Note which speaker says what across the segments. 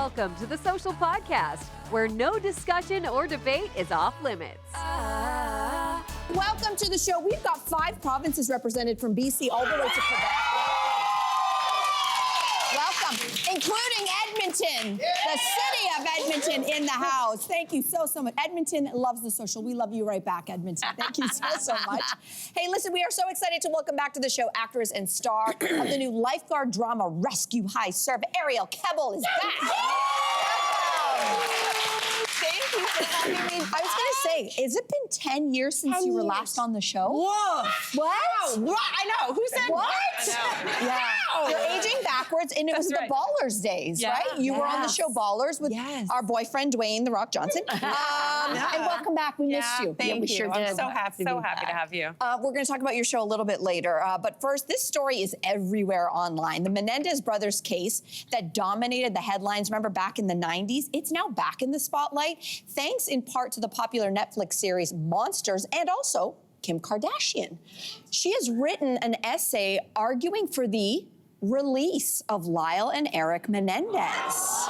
Speaker 1: Welcome to the Social Podcast, where no discussion or debate is off limits.
Speaker 2: Welcome to the show. We've got 5 provinces represented from BC all the way to Quebec. Welcome, including Edmonton, the city of Edmonton in the house. Thank you so much. Edmonton loves the social. We love you right back, Edmonton. Thank you so much. Hey, listen, we are so excited to welcome back to the show actress and star of the new lifeguard drama Rescue High Surf, Ariel Kebbel is back. Thank you for having me. I was going to say, has it been 10 years since you were last on the show?
Speaker 3: Whoa.
Speaker 2: What?
Speaker 3: What? I know. Who said
Speaker 2: what?
Speaker 3: I know.
Speaker 2: Yeah.
Speaker 3: Wow.
Speaker 2: You're aging backwards, and it was the Ballers days, right? You were on the show Ballers with our boyfriend, Dwayne "The Rock" Johnson. And welcome back. We missed you.
Speaker 3: Thank
Speaker 2: we
Speaker 3: you.
Speaker 2: sure did.
Speaker 3: I'm so happy to have you.
Speaker 2: We're going to talk about your show a little bit later. But first, this story is everywhere online. The Menendez brothers case that dominated the headlines, remember, back in the 90s, it's now back in the spotlight, thanks in part to the popular Netflix series Monsters and also Kim Kardashian. She has written an essay arguing for the release of Lyle and Eric Menendez.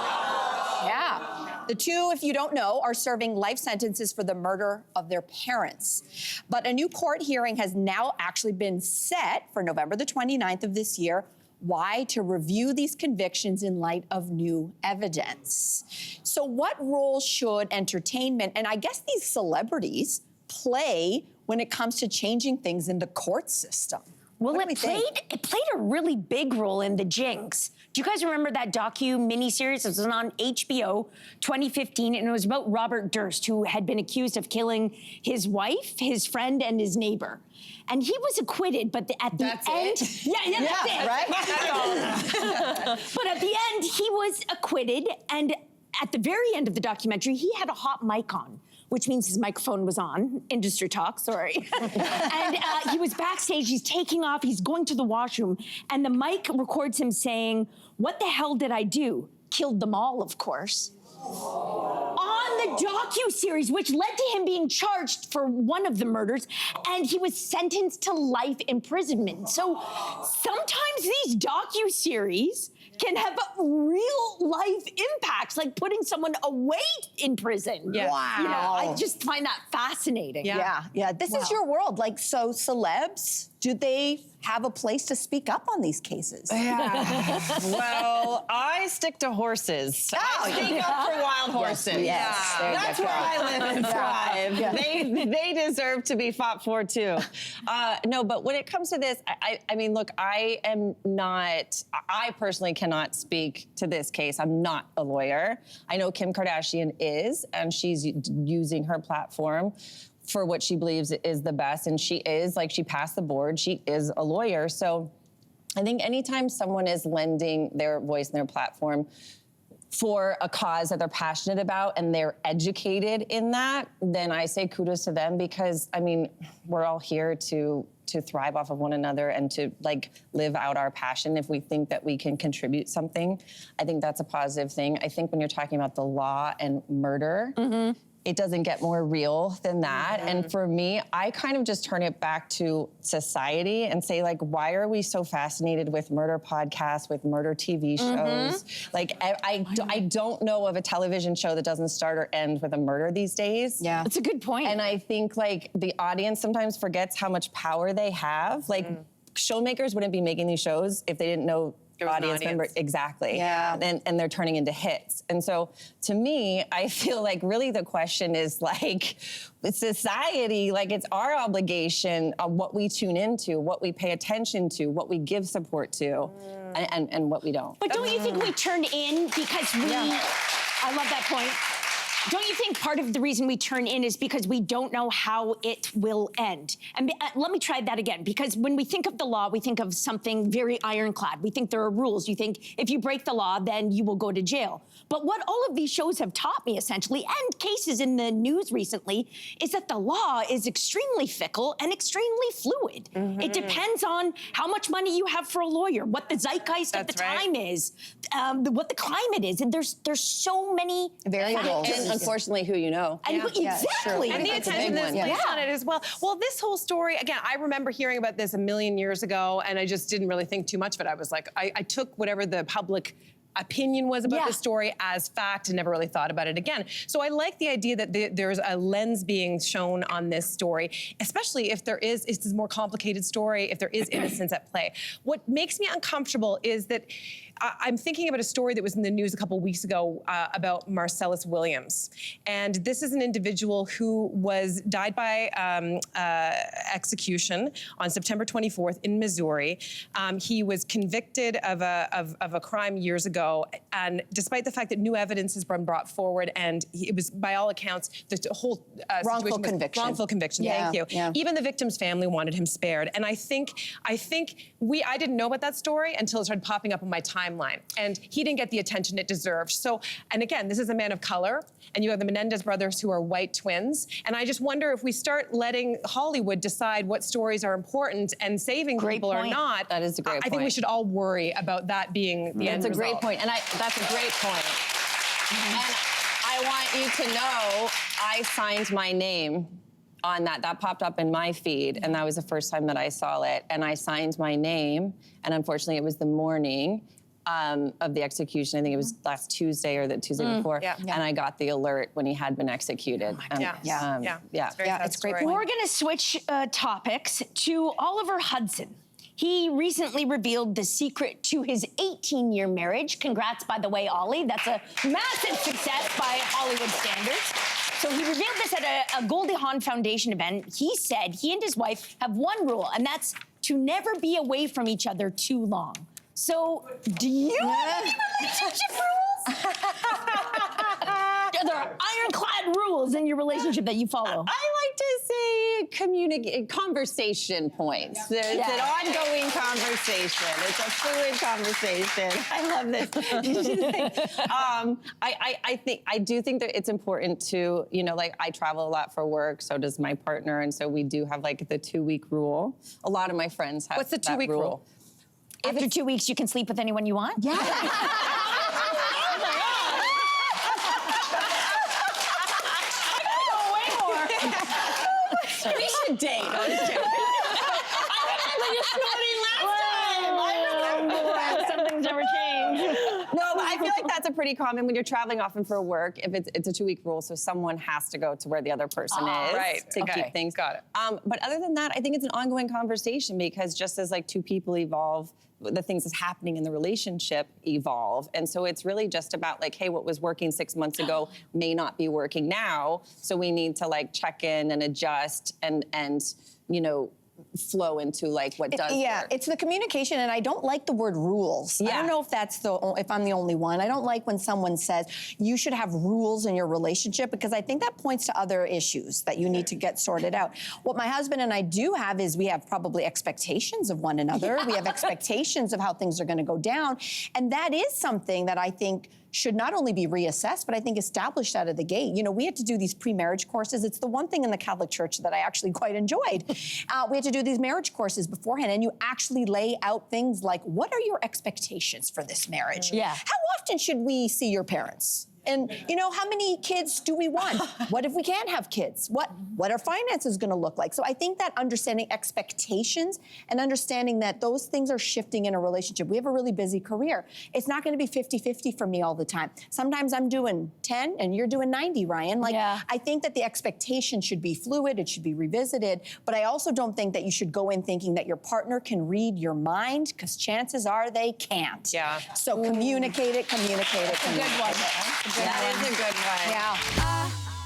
Speaker 2: Yeah. The two, if you don't know, are serving life sentences for the murder of their parents. But a new court hearing has now actually been set for November the 29th of this year. Why? To review these convictions in light of new evidence. So what role should entertainment, and I guess these celebrities, play when it comes to changing things in the court system?
Speaker 4: Well, it played a really big role in the Jinx. Do you guys remember that miniseries? It was on HBO 2015, and it was about Robert Durst, who had been accused of killing his wife, his friend, and his neighbor. And he was acquitted, but at the end... That's it.
Speaker 2: Right?
Speaker 4: But at the end, he was acquitted, and at the very end of the documentary, he had a hot mic on, which means his microphone was on, industry talk, sorry. And he was backstage, he's taking off, he's going to the washroom, and the mic records him saying, "What the hell did I do? Killed them all, of course." On the docu-series, which led to him being charged for one of the murders, and he was sentenced to life imprisonment. So sometimes these docu-series can have real life impacts, like putting someone away in prison.
Speaker 2: Yeah. Wow.
Speaker 4: You know, I just find that fascinating.
Speaker 2: Yeah. This is your world. Like, so celebs, do they have a place to speak up on these cases?
Speaker 3: Yeah. Well, I stick to horses. I speak up for wild horses.
Speaker 2: Yes.
Speaker 3: That's where I live and thrive.
Speaker 2: Yeah.
Speaker 3: They deserve to be fought for too. No, but when it comes to this, I mean, look, I personally cannot speak to this case. I'm not a lawyer. I know Kim Kardashian is, and she's using her platform for what she believes is the best. And she is, like, she passed the board. She is a lawyer. So I think anytime someone is lending their voice and their platform for a cause that they're passionate about and they're educated in that, then I say kudos to them, because, I mean, we're all here to thrive off of one another and to, like, live out our passion. If we think that we can contribute something, I think that's a positive thing. I think when you're talking about the law and murder, it doesn't get more real than that. And for me, I kind of just turn it back to society and say, like, why are we so fascinated with murder podcasts, with murder TV shows? Like, I don't know of a television show that doesn't start or end with a murder these days.
Speaker 4: Yeah, that's a good point.
Speaker 3: And I think, like, the audience sometimes forgets how much power they have. Like, showmakers wouldn't be making these shows if they didn't know audience member. Exactly.
Speaker 2: Yeah.
Speaker 3: And they're turning into hits. And so to me, I feel like really the question is, like, with society, like, it's our obligation of what we tune into, what we pay attention to, what we give support to, and what we don't.
Speaker 4: But don't you think we turn in because I love that point. Don't you think part of the reason we turn in is because we don't know how it will end? And let me try that again, because when we think of the law, we think of something very ironclad. We think there are rules. You think if you break the law, then you will go to jail. But what all of these shows have taught me, essentially, and cases in the news recently, is that the law is extremely fickle and extremely fluid. It depends on how much money you have for a lawyer, what the zeitgeist at the time is, what the climate is, and there's so many
Speaker 2: variables.
Speaker 3: And unfortunately, who you know.
Speaker 4: And exactly.
Speaker 5: And the attention that's placed on it as well. Well, this whole story, again, I remember hearing about this a million years ago, and I just didn't really think too much of it. I was like, I took whatever the public opinion was about the story as fact and never really thought about it again. So I like the idea that there's a lens being shown on this story, especially if it's a more complicated story, if there is innocence at play. What makes me uncomfortable is that I'm thinking about a story that was in the news a couple weeks ago about Marcellus Williams. And this is an individual who died by execution on September 24th in Missouri. He was convicted of a crime years ago, and despite the fact that new evidence has been brought forward, and it was, by all accounts, the whole
Speaker 2: wrongful conviction.
Speaker 5: Wrongful conviction. Thank you.
Speaker 2: Yeah.
Speaker 5: Even the victim's family wanted him spared, and I think I didn't know about that story until it started popping up on my timeline, and he didn't get the attention it deserved. So, and again, this is a man of color, and you have the Menendez brothers who are white twins, and I just wonder if we start letting Hollywood decide what stories are important and saving people or not.
Speaker 3: That is a great point.
Speaker 5: I think we should all worry about that being the end
Speaker 3: That's a
Speaker 5: result.
Speaker 3: great point, and that's a great point. And I want you to know, I signed my name on that. That popped up in my feed, and that was the first time that I saw it. And I signed my name, and unfortunately, it was the morning of the execution. I think it was last Tuesday or the Tuesday before. And I got the alert when he had been executed.
Speaker 5: It's very sad
Speaker 2: it's great
Speaker 5: story.
Speaker 2: point.
Speaker 4: We're going to switch topics to Oliver Hudson. He recently revealed the secret to his 18-year marriage. Congrats, by the way, Ollie. That's a massive success by Hollywood standards. So he revealed this at a Goldie Hawn Foundation event. He said he and his wife have one rule, and that's to never be away from each other too long. So, do you have any relationship rules? There are ironclad rules in your relationship that you follow.
Speaker 3: I like to say conversation points. It's an ongoing conversation. It's a fluid conversation. I love this. I do think that it's important to, like I travel a lot for work, so does my partner, and so we do have like the 2-week rule. A lot of my friends have
Speaker 5: What's the
Speaker 3: that
Speaker 5: 2-week rule?
Speaker 4: After 2 weeks, you can sleep with anyone you want?
Speaker 3: Yeah. We should date. I remember you snorting last time.
Speaker 4: Something's never changed.
Speaker 3: No, but I feel like that's a pretty common when you're traveling often for work. If it's a 2-week rule, so someone has to go to where the other person is to keep things.
Speaker 5: Got it.
Speaker 3: But other than that, I think it's an ongoing conversation because just as like two people evolve, the things that's happening in the relationship evolve. And so it's really just about like, hey, what was working 6 months ago may not be working now. So we need to like check in and adjust and flow into like what does work.
Speaker 2: It's the communication, and I don't like the word rules. I don't know if I'm the only one. I don't like when someone says you should have rules in your relationship, because I think that points to other issues that you need to get sorted out. What my husband and I do have is we have probably expectations of one another. We have expectations of how things are going to go down, and that is something that I think should not only be reassessed, but I think established out of the gate. We had to do these pre-marriage courses. It's the one thing in the Catholic Church that I actually quite enjoyed. We had to do these marriage courses beforehand, and you actually lay out things like, what are your expectations for this marriage?
Speaker 4: Yeah.
Speaker 2: How often should we see your parents? And how many kids do we want? What if we can't have kids? What are finances going to look like? So I think that understanding expectations and understanding that those things are shifting in a relationship. We have a really busy career. It's not going to be 50-50 for me all the time. Sometimes I'm doing 10 and you're doing 90, Ryan. I think that the expectation should be fluid. It should be revisited. But I also don't think that you should go in thinking that your partner can read your mind, because chances are they can't.
Speaker 5: Yeah.
Speaker 2: So communicate it.
Speaker 5: Good one.
Speaker 3: That is a good one.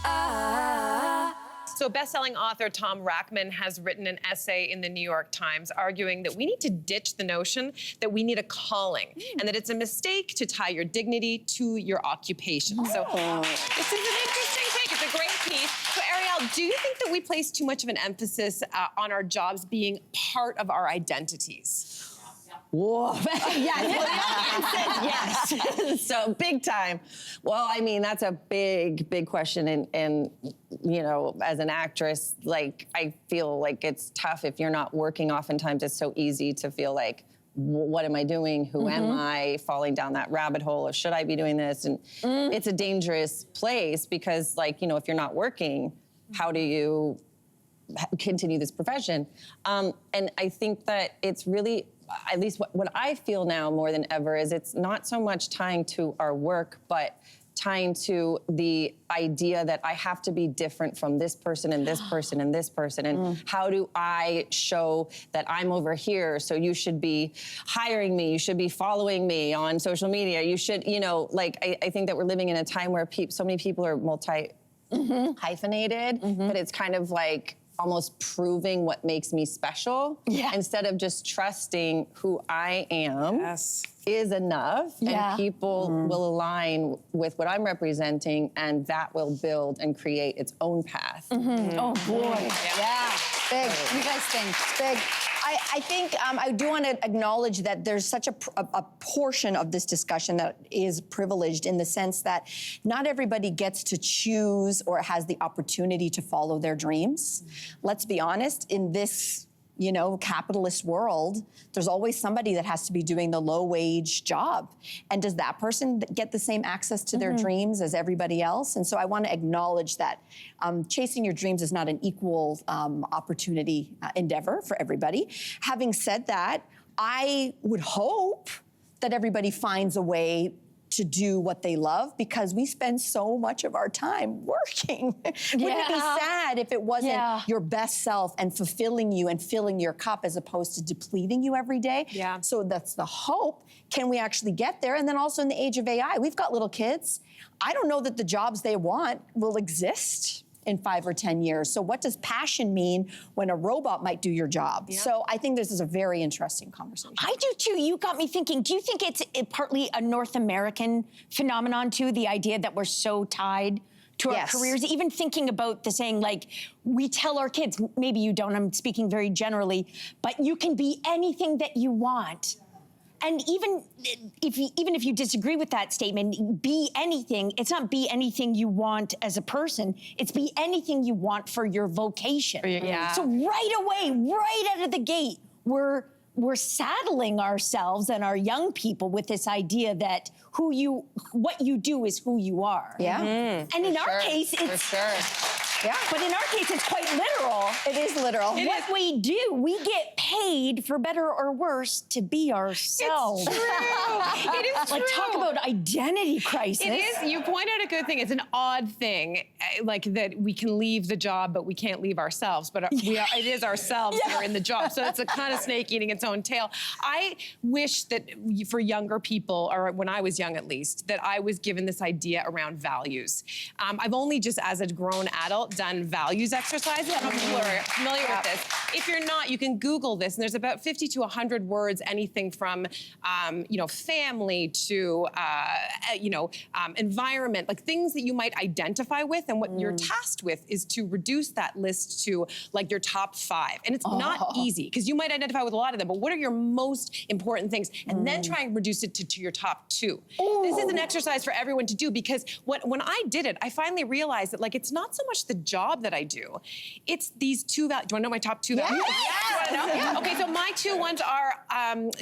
Speaker 2: Yeah.
Speaker 5: So best-selling author Tom Rackman has written an essay in the New York Times arguing that we need to ditch the notion that we need a calling and that it's a mistake to tie your dignity to your occupation. So this is an interesting take. It's a great piece. So Ariel, do you think that we place too much of an emphasis on our jobs being part of our identities?
Speaker 3: Whoa. Yes. So big time. Well, I mean, that's a big question. And as an actress, like, I feel like it's tough if you're not working. Oftentimes it's so easy to feel like, what am I doing? Who am I? Falling down that rabbit hole of should I be doing this? And it's a dangerous place because, like, if you're not working, how do you continue this profession? And I think that it's really at least what I feel now more than ever is it's not so much tying to our work, but tying to the idea that I have to be different from this person and this person and this person. And how do I show that I'm over here? So you should be hiring me. You should be following me on social media. You should, I think that we're living in a time where so many people are hyphenated, but it's kind of like almost proving what makes me special instead of just trusting who I am. Is enough, and people will align with what I'm representing, and that will build and create its own path.
Speaker 4: Oh boy.
Speaker 2: Yeah, big. You guys think big. I think I do want to acknowledge that there's such a portion of this discussion that is privileged in the sense that not everybody gets to choose or has the opportunity to follow their dreams. Let's be honest, in this capitalist world, there's always somebody that has to be doing the low-wage job. And does that person get the same access to their dreams as everybody else? And so I want to acknowledge that chasing your dreams is not an equal opportunity endeavor for everybody. Having said that, I would hope that everybody finds a way to do what they love, because we spend so much of our time working. Wouldn't it be sad if it wasn't your best self and fulfilling you and filling your cup as opposed to depleting you every day? Yeah. So that's the hope. Can we actually get there? And then also in the age of AI, we've got little kids. I don't know that the jobs they want will exist in 5 or 10 years. So what does passion mean when a robot might do your job? Yeah. So I think this is a very interesting conversation.
Speaker 4: I do too. You got me thinking, do you think it's partly a North American phenomenon too, the idea that we're so tied to our careers? Even thinking about the saying, like, we tell our kids, maybe you don't, I'm speaking very generally, but you can be anything that you want. And even if you disagree with that statement, be anything, it's not be anything you want as a person, it's be anything you want for your vocation. So right away, right out of the gate, we're saddling ourselves and our young people with this idea that what you do is who you are. And in our case, it's but in our case, it's quite literal.
Speaker 2: It is literal.
Speaker 4: We do, we get paid, for better or worse, to be ourselves.
Speaker 5: It's true. It is true.
Speaker 4: Like, talk about identity crisis.
Speaker 5: It is. You point out a good thing. It's an odd thing, like that we can leave the job, but we can't leave ourselves. But it is ourselves that are in the job. So it's a kind of snake eating its own tail. I wish that for younger people, or when I was young at least, that I was given this idea around values. I've only just, as a grown adult, done values exercises. I don't know if people are familiar with this. If you're not, you can Google this, and there's about 50 to 100 words, anything from, family to, environment, like things that you might identify with, and what you're tasked with is to reduce that list to like your top 5. And it's not easy, because you might identify with a lot of them, but what are your most important things? And then try and reduce it to your top 2. This is an exercise for everyone to do, because when I did it, I finally realized that, like, it's not so much the job that I do, it's these 2 values. Do you want to know my top 2 values? Yes. Do you want to know? Yeah. Okay, so my 2 ones are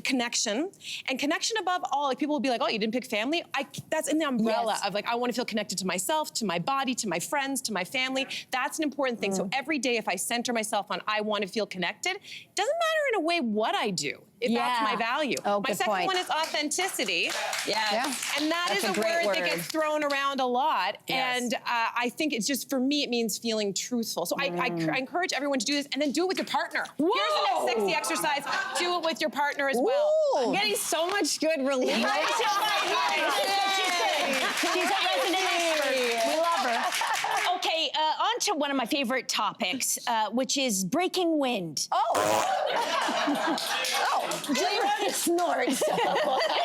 Speaker 5: connection, and connection above all. Like, people will be like, oh, you didn't pick family? That's in the umbrella of, like, I want to feel connected to myself, to my body, to my friends, to my family. That's an important thing. So every day, if I center myself on I want to feel connected, it doesn't matter in a way what I do, if that's my value. My second one is authenticity. And that's a word that gets thrown around a lot. And I think it's just, for me, it means feeling truthful. So I encourage everyone to do this, and then do it with your partner. Here's the next sexy exercise. Do it with your partner as well.
Speaker 3: I'm getting so much good relief.
Speaker 4: She's a resident expert. We love her. Okay, on to one of my favorite topics, which is breaking wind. Julia snorts.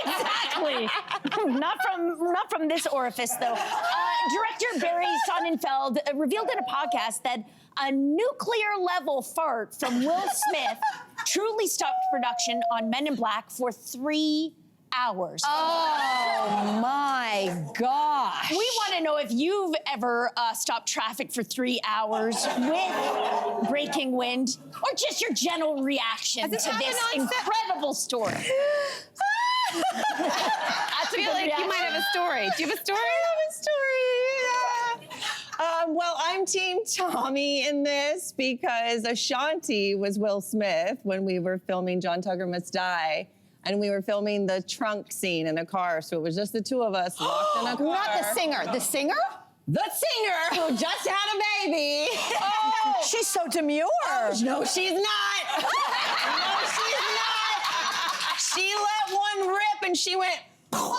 Speaker 4: Exactly. Not from this orifice, though. Director Barry Sonnenfeld revealed in a podcast that a nuclear-level fart from Will Smith truly stopped production on Men in Black for 3 hours.
Speaker 2: Oh my gosh.
Speaker 4: We want to know if you've ever stopped traffic for 3 hours with breaking wind, or just your general reaction to this incredible story.
Speaker 5: I feel like you might have a story. Do you have a story?
Speaker 3: I have a story, Well, I'm Team Tommy in this because Ashanti was Will Smith when we were filming John Tugger Must Die. And we were filming the trunk scene in a car. So it was just the two of us locked in a car.
Speaker 2: Not the singer. The singer?
Speaker 3: The singer who just had a baby.
Speaker 2: Oh, she's so demure.
Speaker 3: No, she's not. No, she's not. She let one rip and she went, gotcha!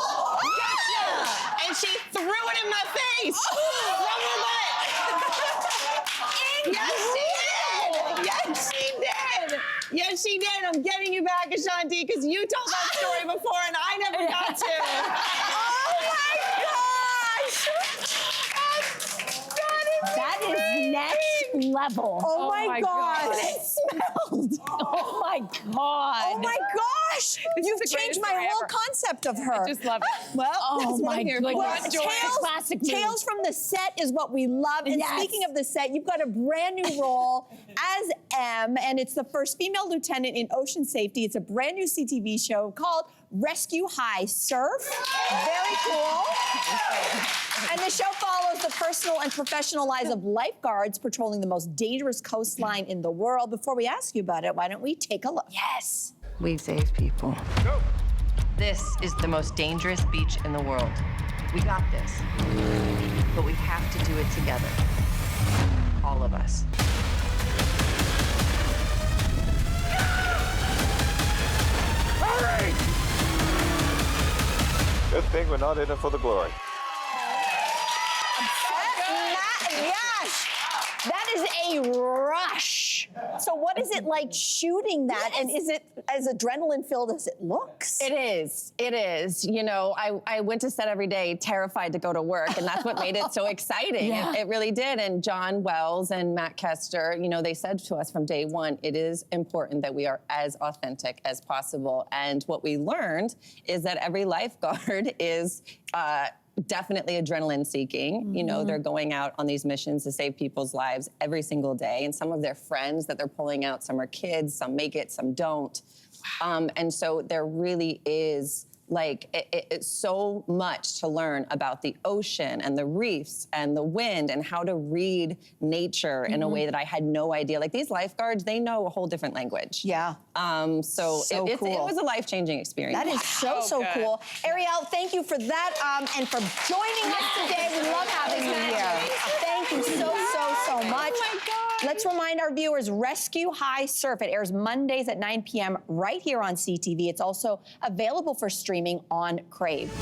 Speaker 3: And she threw it in my face from her butt. Yes, she did. Yes, she did. Yes, she did. I'm getting you back, Ashanti, because you told that story before and I never got to.
Speaker 2: Oh my gosh!
Speaker 4: That is next level.
Speaker 2: Oh my gosh!
Speaker 4: It smelled. Oh my God.
Speaker 2: Oh my gosh! You've
Speaker 5: the
Speaker 2: changed
Speaker 5: greatest
Speaker 2: my
Speaker 5: story
Speaker 2: whole
Speaker 5: ever.
Speaker 2: concept of her.
Speaker 5: I just love it.
Speaker 2: Well,
Speaker 4: Oh
Speaker 2: that's what
Speaker 4: my
Speaker 2: I'm here
Speaker 4: goodness.
Speaker 2: for.
Speaker 4: Well,
Speaker 2: Tales,
Speaker 4: classic move.
Speaker 2: Tales from the set is what we love. And
Speaker 4: Yes.
Speaker 2: speaking of the set, you've got a brand new role as M, and it's the first female lieutenant in ocean safety. It's a brand new CTV show called Rescue High Surf. Very cool. And the show follows the personal and professional lives of lifeguards patrolling the most dangerous coastline in the world. Before we ask you about it, why don't we take a look?
Speaker 4: Yes.
Speaker 6: We save people. Go. This is the most dangerous beach in the world. We got this. But we have to do it together. All of us.
Speaker 7: Hurry! Good thing we're not in it for the glory.
Speaker 2: Yes, that is a rush. So what is it like shooting that? And is it as adrenaline filled as it looks?
Speaker 3: It is. It is. You know, I went to set every day terrified to go to work, and that's what made it so exciting.
Speaker 4: Yeah.
Speaker 3: It really did. And John Wells and Matt Kester, you know, they said to us from day one, it is important that we are as authentic as possible. And what we learned is that every lifeguard is definitely adrenaline seeking. You know, they're going out on these missions to save people's lives every single day. And some of their friends that they're pulling out, some are kids, some make it, some don't. And so there really is like, it's so much to learn about the ocean and the reefs and the wind and how to read nature in a way that I had no idea. Like these lifeguards, they know a whole different language.
Speaker 2: Yeah.
Speaker 3: So it
Speaker 2: cool.
Speaker 3: was a life-changing experience.
Speaker 2: That is so
Speaker 5: good.
Speaker 2: cool. Ariel, thank you for that and for joining us today. We love having you here. Thank you so much.
Speaker 5: Oh my God.
Speaker 2: Let's remind our viewers, Rescue High Surf. It airs Mondays at 9 p.m. right here on CTV. It's also available for streaming on Crave.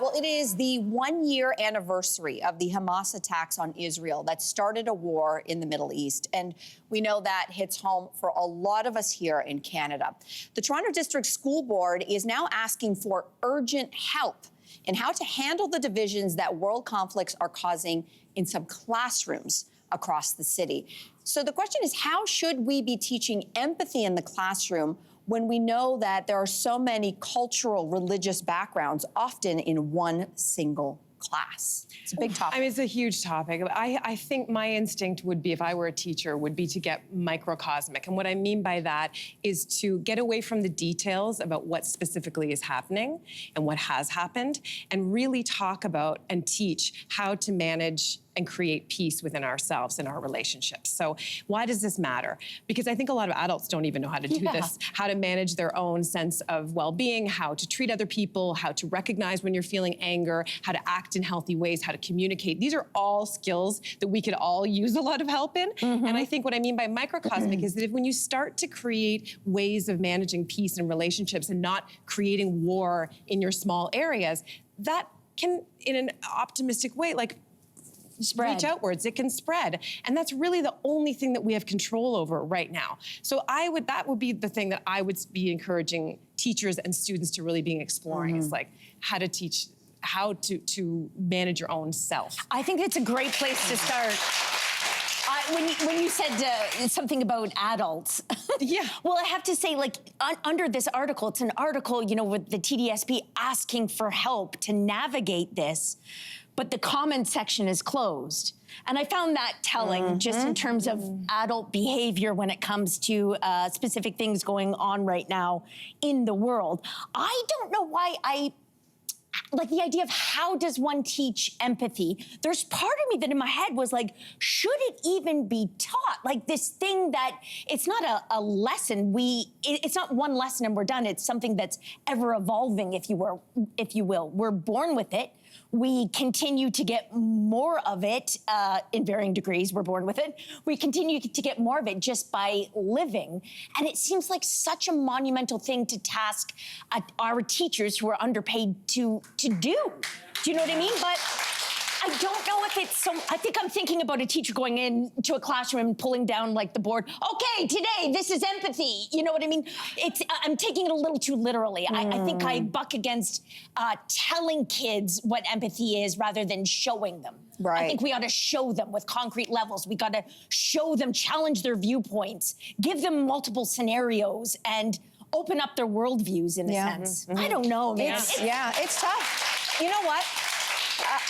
Speaker 2: Well, it is the 1-year anniversary of the Hamas attacks on Israel that started a war in the Middle East. And we know that hits home for a lot of us here in Canada. The Toronto District School Board is now asking for urgent help in how to handle the divisions that world conflicts are causing in some classrooms across the city. So the question is, how should we be teaching empathy in the classroom when we know that there are so many cultural, religious backgrounds, often in one single class? It's a big topic.
Speaker 5: I mean, it's a huge topic. I think my instinct would be, if I were a teacher, would be to get microcosmic. And what I mean by that is to get away from the details about what specifically is happening and what has happened, and really talk about and teach how to manage and create peace within ourselves and our relationships. So why does this matter? Because I think a lot of adults don't even know how to do this, how to manage their own sense of well-being, how to treat other people, how to recognize when you're feeling anger, how to act in healthy ways, how to communicate. These are all skills that we could all use a lot of help in. And I think what I mean by microcosmic is that when you start to create ways of managing peace in relationships and not creating war in your small areas, that can, in an optimistic way, like, reach outwards, it can spread. And that's really the only thing that we have control over right now. So that would be the thing that I would be encouraging teachers and students to really be exploring is like how to teach, how to manage your own self.
Speaker 4: I think it's a great place to start. When you said something about adults,
Speaker 5: Yeah.
Speaker 4: Well, I have to say, like, under this article, it's an article, you know, with the TDSP asking for help to navigate this, but the comment section is closed. And I found that telling, just in terms of adult behavior when it comes to specific things going on right now in the world. I don't know why like the idea of how does one teach empathy? There's part of me that in my head was like, should it even be taught? Like this thing that it's not a lesson. It's not one lesson and we're done. It's something that's ever evolving, if you will. We're born with it. We continue to get more of it in varying degrees. We're born with it. We continue to get more of it just by living. And it seems like such a monumental thing to task our teachers who are underpaid to do. Do you know what I mean? But I don't know if it's so. I think I'm thinking about a teacher going into a classroom and pulling down like the board. Okay, today this is empathy. You know what I mean? I'm taking it a little too literally. I think I buck against telling kids what empathy is rather than showing them.
Speaker 2: Right.
Speaker 4: I think we ought to show them with concrete levels. We got to show them, challenge their viewpoints, give them multiple scenarios, and open up their worldviews in a sense. I don't know, man.
Speaker 2: It's tough. You know what?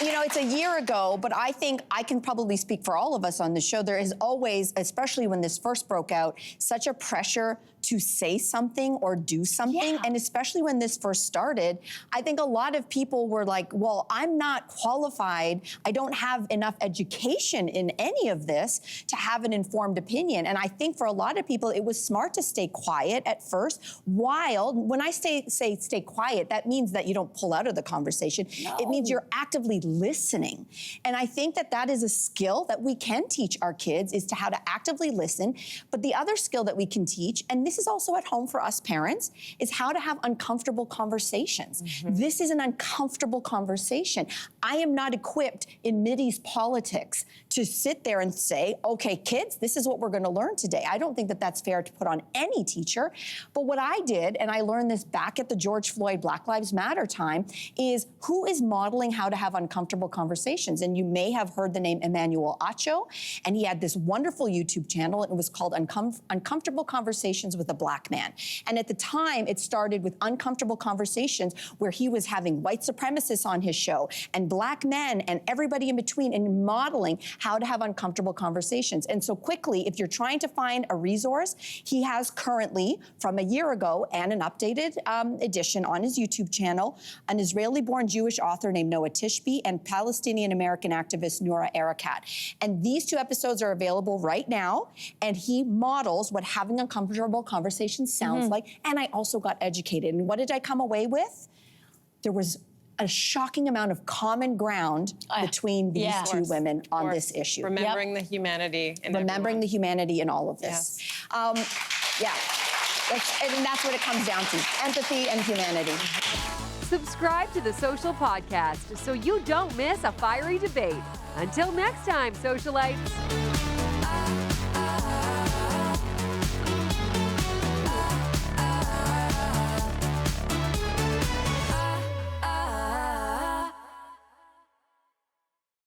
Speaker 2: It's a year ago, but I think I can probably speak for all of us on the show. There is always, especially when this first broke out, such a pressure to say something or do something. And especially when this first started, I think a lot of people were like, well, I'm not qualified. I don't have enough education in any of this to have an informed opinion. And I think for a lot of people, it was smart to stay quiet at first. While, when I say stay quiet, that means that you don't pull out of the conversation. No. It means you're actively listening. And I think that is a skill that we can teach our kids, is to how to actively listen. But the other skill that we can teach, and this is also at home for us parents, is how to have uncomfortable conversations. This is an uncomfortable conversation. I am not equipped in Mideast politics to sit there and say, okay, kids, this is what we're going to learn today. I don't think that that's fair to put on any teacher. But what I did, and I learned this back at the George Floyd Black Lives Matter time, is who is modeling how to have uncomfortable conversations. And you may have heard the name Emmanuel Acho, and he had this wonderful YouTube channel, and it was called Uncomfortable Conversations with a Black Man. And at the time, it started with uncomfortable conversations where he was having white supremacists on his show and Black men and everybody in between, and modeling how to have uncomfortable conversations. And so quickly, if you're trying to find a resource, he has currently, from a year ago, and an updated edition on his YouTube channel, an Israeli-born Jewish author named Noah Tishby and Palestinian-American activist Noura Erakat. And these two episodes are available right now, and he models what having uncomfortable conversations sounds like. And I also got educated. And what did I come away with? There was a shocking amount of common ground between these two women on this issue.
Speaker 5: Remembering the humanity in
Speaker 2: Remembering the humanity in all of this. And that's what it comes down to, empathy and humanity.
Speaker 1: Subscribe to the Social Podcast so you don't miss a fiery debate. Until next time, socialites.